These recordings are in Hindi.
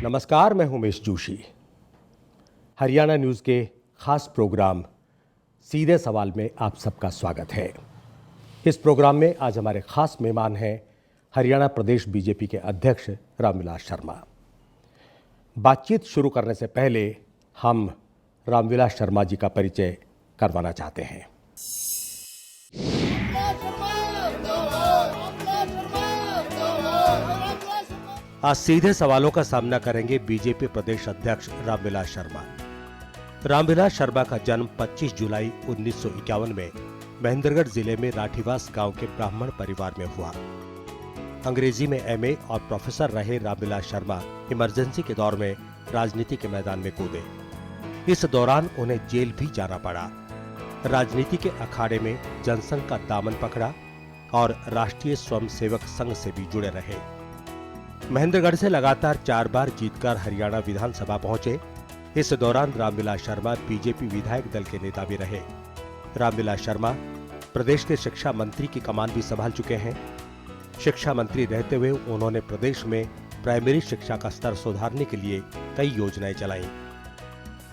नमस्कार, मैं उमेश जोशी। हरियाणा न्यूज़ के खास प्रोग्राम सीधे सवाल में आप सबका स्वागत है। इस प्रोग्राम में आज हमारे खास मेहमान हैं हरियाणा प्रदेश बीजेपी के अध्यक्ष रामविलास शर्मा। बातचीत शुरू करने से पहले हम रामविलास शर्मा जी का परिचय करवाना चाहते हैं। आज सीधे सवालों का सामना करेंगे बीजेपी प्रदेश अध्यक्ष रामविलास शर्मा। रामविलास शर्मा का जन्म 25 जुलाई 1951 में महेंद्रगढ़ जिले में राठीवास गांव के ब्राह्मण परिवार में हुआ। अंग्रेजी में एमए और प्रोफेसर रहे रामविलास शर्मा इमरजेंसी के दौर में राजनीति के मैदान में कूदे। इस दौरान उन्हें जेल भी जाना पड़ा। राजनीति के अखाड़े में जनसंघ का दामन पकड़ा और राष्ट्रीय स्वयंसेवक संघ से भी जुड़े रहे। महेंद्रगढ़ से लगातार 4 बार जीतकर हरियाणा विधानसभा पहुंचे। इस दौरान रामविलास शर्मा बीजेपी विधायक दल के नेता भी रहे। रामविलास शर्मा प्रदेश के शिक्षा मंत्री की कमान भी संभाल चुके हैं। शिक्षा मंत्री रहते हुए उन्होंने प्रदेश में प्राइमरी शिक्षा का स्तर सुधारने के लिए कई योजनाएं चलाई।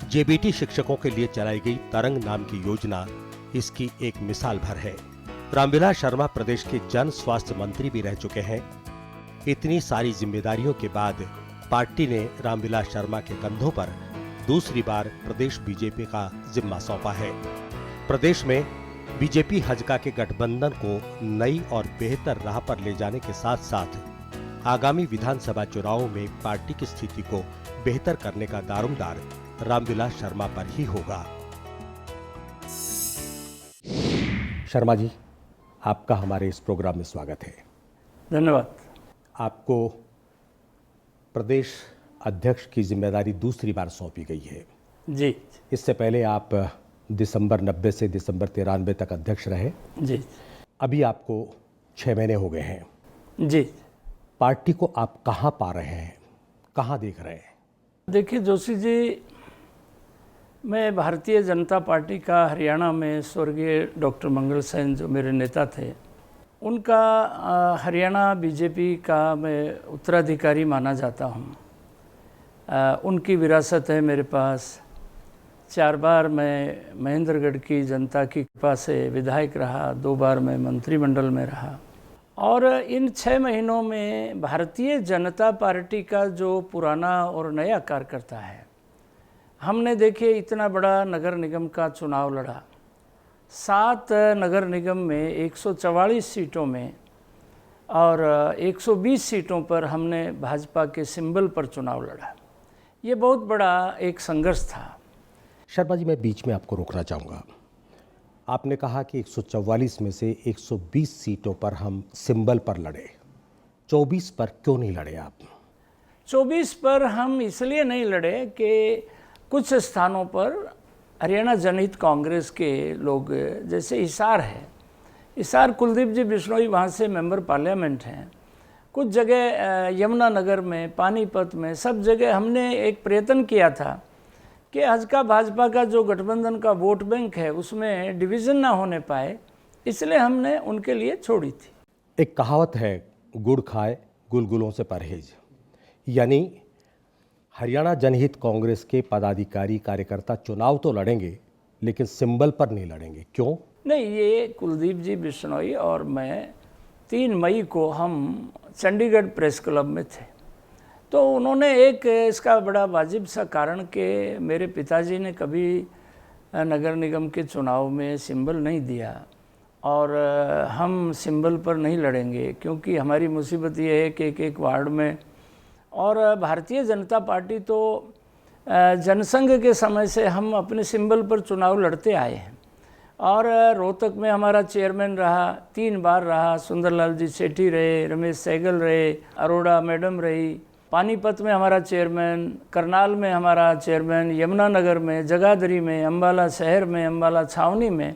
जेबीटी शिक्षकों के लिए चलाई गई तरंग नाम की योजना इसकी एक मिसाल भर है। रामविलास शर्मा प्रदेश के जन स्वास्थ्य मंत्री भी रह चुके हैं। इतनी सारी जिम्मेदारियों के बाद पार्टी ने रामविलास शर्मा के कंधों पर दूसरी बार प्रदेश बीजेपी का जिम्मा सौंपा है। प्रदेश में बीजेपी हजका के गठबंधन को नई और बेहतर राह पर ले जाने के साथ साथ आगामी विधानसभा चुनावों में पार्टी की स्थिति को बेहतर करने का दारोमदार रामविलास शर्मा पर ही होगा। शर्मा जी, आपका हमारे इस प्रोग्राम में स्वागत है। धन्यवाद। आपको प्रदेश अध्यक्ष की जिम्मेदारी दूसरी बार सौंपी गई है जी। इससे पहले आप दिसंबर 90 से दिसंबर 93 तक अध्यक्ष रहे जी। अभी आपको 6 महीने हो गए हैं जी। पार्टी को आप कहाँ पा रहे हैं, कहाँ देख रहे हैं? देखिए जोशी जी, मैं भारतीय जनता पार्टी का हरियाणा में स्वर्गीय डॉक्टर मंगल सेन जो मेरे नेता थे, उनका हरियाणा बीजेपी का मैं उत्तराधिकारी माना जाता हूँ। उनकी विरासत है मेरे पास। 4 बार मैं महेंद्रगढ़ की जनता की कृपा से विधायक रहा, 2 बार मैं मंत्रिमंडल में रहा। और इन 6 महीनों में भारतीय जनता पार्टी का जो पुराना और नया कार्यकर्ता है, हमने देखिए इतना बड़ा नगर निगम का चुनाव लड़ा। 7 नगर निगम में 144 सीटों में और 120 सीटों पर हमने भाजपा के सिंबल पर चुनाव लड़ा। ये बहुत बड़ा एक संघर्ष था। शर्मा जी, मैं बीच में आपको रोकना चाहूँगा। आपने कहा कि 144 में से 120 सीटों पर हम सिंबल पर लड़े, 24 पर क्यों नहीं लड़े आप? 24 पर हम इसलिए नहीं लड़े कि कुछ स्थानों पर हरियाणा जनहित कांग्रेस के लोग, जैसे हिसार है, हिसार कुलदीप जी बिश्नोई वहाँ से मेंबर पार्लियामेंट हैं। कुछ जगह यमुनानगर में, पानीपत में, सब जगह हमने एक प्रयत्न किया था कि हजका भाजपा का जो गठबंधन का वोट बैंक है उसमें डिवीज़न ना होने पाए, इसलिए हमने उनके लिए छोड़ी थी। एक कहावत है, गुड़ खाए गुलगुलों से परहेज, यानी हरियाणा जनहित कांग्रेस के पदाधिकारी कार्यकर्ता चुनाव तो लड़ेंगे लेकिन सिंबल पर नहीं लड़ेंगे। क्यों? नहीं, ये कुलदीप जी बिश्नोई और मैं 3 मई को हम चंडीगढ़ प्रेस क्लब में थे, तो उन्होंने एक इसका बड़ा वाजिब सा कारण कि मेरे पिताजी ने कभी नगर निगम के चुनाव में सिंबल नहीं दिया और हम सिंबल पर नहीं लड़ेंगे क्योंकि हमारी मुसीबत ये है कि एक वार्ड में, और भारतीय जनता पार्टी तो जनसंघ के समय से हम अपने सिंबल पर चुनाव लड़ते आए हैं। और रोहतक में हमारा चेयरमैन रहा, 3 बार रहा, सुंदरलाल जी सेठी रहे, रमेश सहगल रहे, अरोड़ा मैडम रही, पानीपत में हमारा चेयरमैन, करनाल में हमारा चेयरमैन, यमुनानगर में, जगाधरी में, अम्बाला शहर में, अम्बाला छावनी में।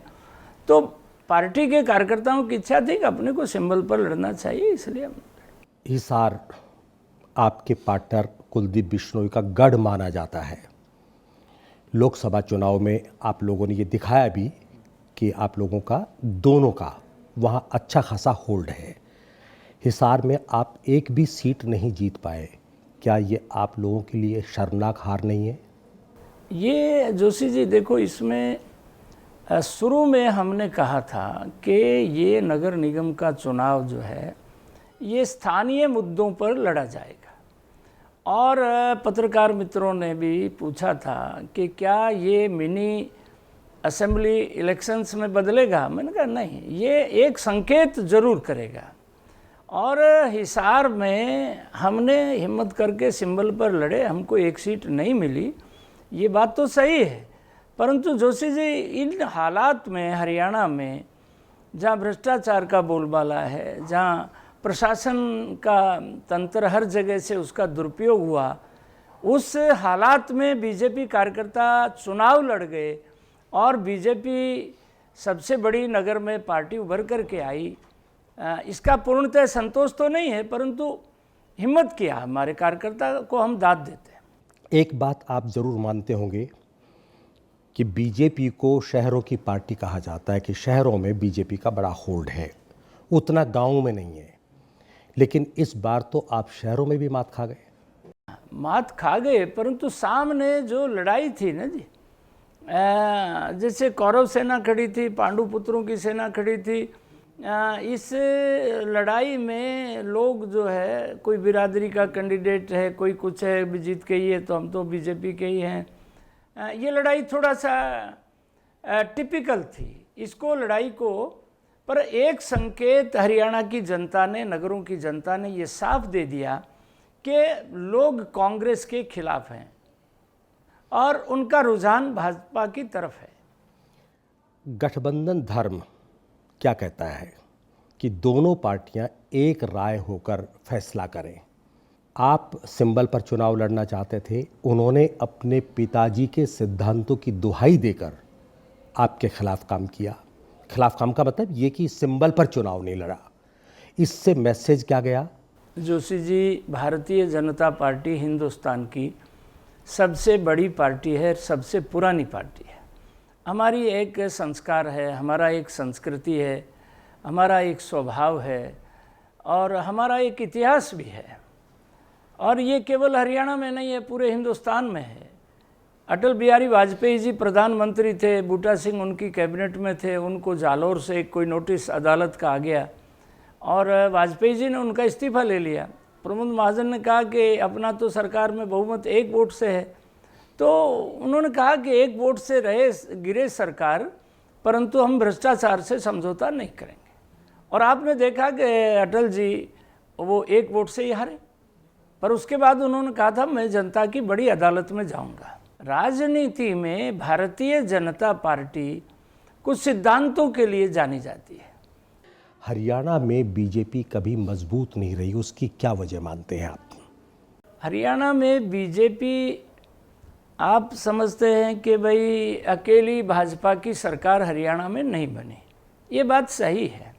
तो पार्टी के कार्यकर्ताओं की इच्छा थी कि अपने को सिंबल पर लड़ना चाहिए, इसलिए हम। हिसार आपके पार्टनर कुलदीप बिश्नोई का गढ़ माना जाता है। लोकसभा चुनाव में आप लोगों ने ये दिखाया भी कि आप लोगों का, दोनों का वहाँ अच्छा खासा होल्ड है। हिसार में आप एक भी सीट नहीं जीत पाए, क्या ये आप लोगों के लिए शर्मनाक हार नहीं है? ये जोशी जी देखो, इसमें शुरू में हमने कहा था कि ये नगर निगम का चुनाव जो है ये स्थानीय मुद्दों पर लड़ा जाएगा, और पत्रकार मित्रों ने भी पूछा था कि क्या ये मिनी असेंबली इलेक्शंस में बदलेगा। मैंने कहा नहीं, ये एक संकेत जरूर करेगा। और हिसार में हमने हिम्मत करके सिंबल पर लड़े, हमको एक सीट नहीं मिली, ये बात तो सही है, परंतु जोशी जी इन हालात में हरियाणा में जहाँ भ्रष्टाचार का बोलबाला है, जहाँ प्रशासन का तंत्र हर जगह से उसका दुरुपयोग हुआ, उस हालात में बीजेपी कार्यकर्ता चुनाव लड़ गए और बीजेपी सबसे बड़ी नगर में पार्टी उभर करके आई। इसका पूर्णतः संतोष तो नहीं है, परंतु हिम्मत किया हमारे कार्यकर्ता को, हम दाद देते हैं। एक बात आप ज़रूर मानते होंगे कि बीजेपी को शहरों की पार्टी कहा जाता है, कि शहरों में बीजेपी का बड़ा होल्ड है, उतना गाँव में नहीं है। लेकिन इस बार तो आप शहरों में भी मात खा गए। मात खा गए, परंतु सामने जो लड़ाई थी ना जी, जैसे कौरव सेना खड़ी थी, पांडु पुत्रों की सेना खड़ी थी, इस लड़ाई में लोग जो है, कोई बिरादरी का कैंडिडेट है, कोई कुछ है, भी जीत के ही है तो हम तो बीजेपी के ही हैं। ये लड़ाई थोड़ा सा टिपिकल थी, इसको लड़ाई को, पर एक संकेत हरियाणा की जनता ने, नगरों की जनता ने ये साफ दे दिया कि लोग कांग्रेस के खिलाफ हैं और उनका रुझान भाजपा की तरफ है। गठबंधन धर्म क्या कहता है कि दोनों पार्टियां एक राय होकर फैसला करें। आप सिंबल पर चुनाव लड़ना चाहते थे, उन्होंने अपने पिताजी के सिद्धांतों की दुहाई देकर आपके खिलाफ काम किया। खिलाफ काम का मतलब ये कि सिंबल पर चुनाव नहीं लड़ा। इससे मैसेज क्या गया? जोशी जी, भारतीय जनता पार्टी हिंदुस्तान की सबसे बड़ी पार्टी है, सबसे पुरानी पार्टी है। हमारी एक संस्कार है, हमारा एक संस्कृति है, हमारा एक स्वभाव है और हमारा एक इतिहास भी है। और ये केवल हरियाणा में नहीं है, पूरे हिंदुस्तान में है। अटल बिहारी वाजपेयी जी प्रधानमंत्री थे, बूटा सिंह उनकी कैबिनेट में थे, उनको जालौर से कोई नोटिस अदालत का आ गया और वाजपेयी जी ने उनका इस्तीफा ले लिया। प्रमोद महाजन ने कहा कि अपना तो सरकार में बहुमत एक वोट से है, तो उन्होंने कहा कि एक वोट से गिरे सरकार, परंतु हम भ्रष्टाचार से समझौता नहीं करेंगे। और आपने देखा कि अटल जी वो एक वोट से ही हारे, पर उसके बाद उन्होंने कहा था मैं जनता की बड़ी अदालत में जाऊंगा। राजनीति में भारतीय जनता पार्टी कुछ सिद्धांतों के लिए जानी जाती है। हरियाणा में बीजेपी कभी मजबूत नहीं रही, उसकी क्या वजह मानते हैं आप? हरियाणा में बीजेपी, आप समझते हैं कि भाई अकेली भाजपा की सरकार हरियाणा में नहीं बनी, ये बात सही है,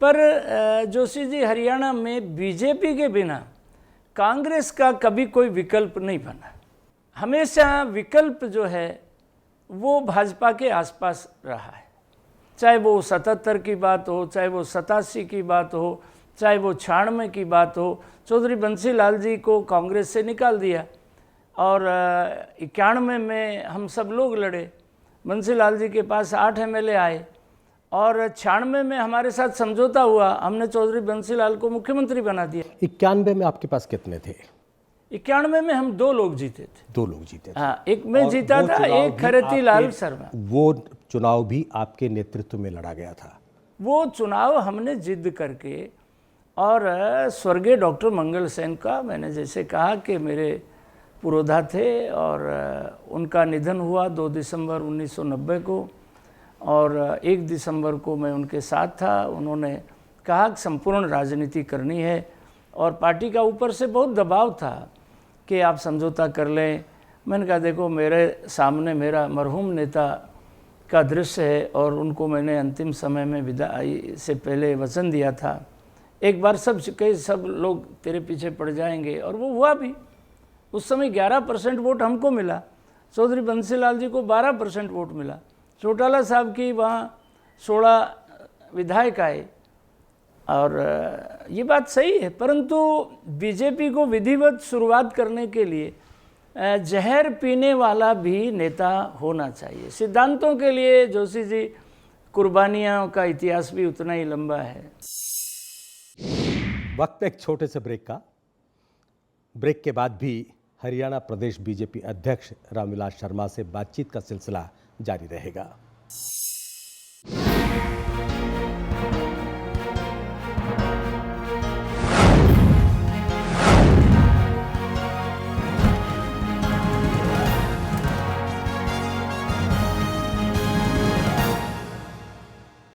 पर जोशी जी, हरियाणा में बीजेपी के बिना कांग्रेस का कभी कोई विकल्प नहीं बना। हमेशा विकल्प जो है वो भाजपा के आसपास रहा है, चाहे वो 77 की बात हो, चाहे वो 87 की बात हो, चाहे वो 96 की बात हो। चौधरी बंसीलाल जी को कांग्रेस से निकाल दिया और 91 में हम सब लोग लड़े, बंसीलाल जी के पास 8 MLA आए और 96 में हमारे साथ समझौता हुआ, हमने चौधरी बंसीलाल को मुख्यमंत्री बना दिया। 91 में आपके पास कितने थे? 91 में हम 2 लोग जीते थे। 2 लोग जीते थे। हाँ, एक मैं जीता था, एक खरेती लाल शर्मा। वो चुनाव भी आपके नेतृत्व में लड़ा गया था। वो चुनाव हमने जिद करके, और स्वर्गीय डॉक्टर मंगल सेन का, मैंने जैसे कहा कि मेरे पुरोधा थे और उनका निधन हुआ 2 दिसंबर 1990 को, और 1 दिसंबर को मैं उनके साथ था। उन्होंने कहा कि संपूर्ण राजनीति करनी है, और पार्टी का ऊपर से बहुत दबाव था कि आप समझौता कर लें। मैंने कहा देखो, मेरे सामने मेरा मरहूम नेता का दृश्य है और उनको मैंने अंतिम समय में विदाई से पहले वचन दिया था, एक बार सब लोग तेरे पीछे पड़ जाएंगे, और वो हुआ भी। उस समय 11% वोट हमको मिला, चौधरी बंसीलाल जी को 12% वोट मिला, चौटाला साहब की वहाँ 16 विधायक आए और ये बात सही है, परंतु बीजेपी को विधिवत शुरुआत करने के लिए जहर पीने वाला भी नेता होना चाहिए। सिद्धांतों के लिए जोशी जी कुर्बानियों का इतिहास भी उतना ही लंबा है। वक्त एक छोटे से ब्रेक का। ब्रेक के बाद भी हरियाणा प्रदेश बीजेपी अध्यक्ष रामविलास शर्मा से बातचीत का सिलसिला जारी रहेगा।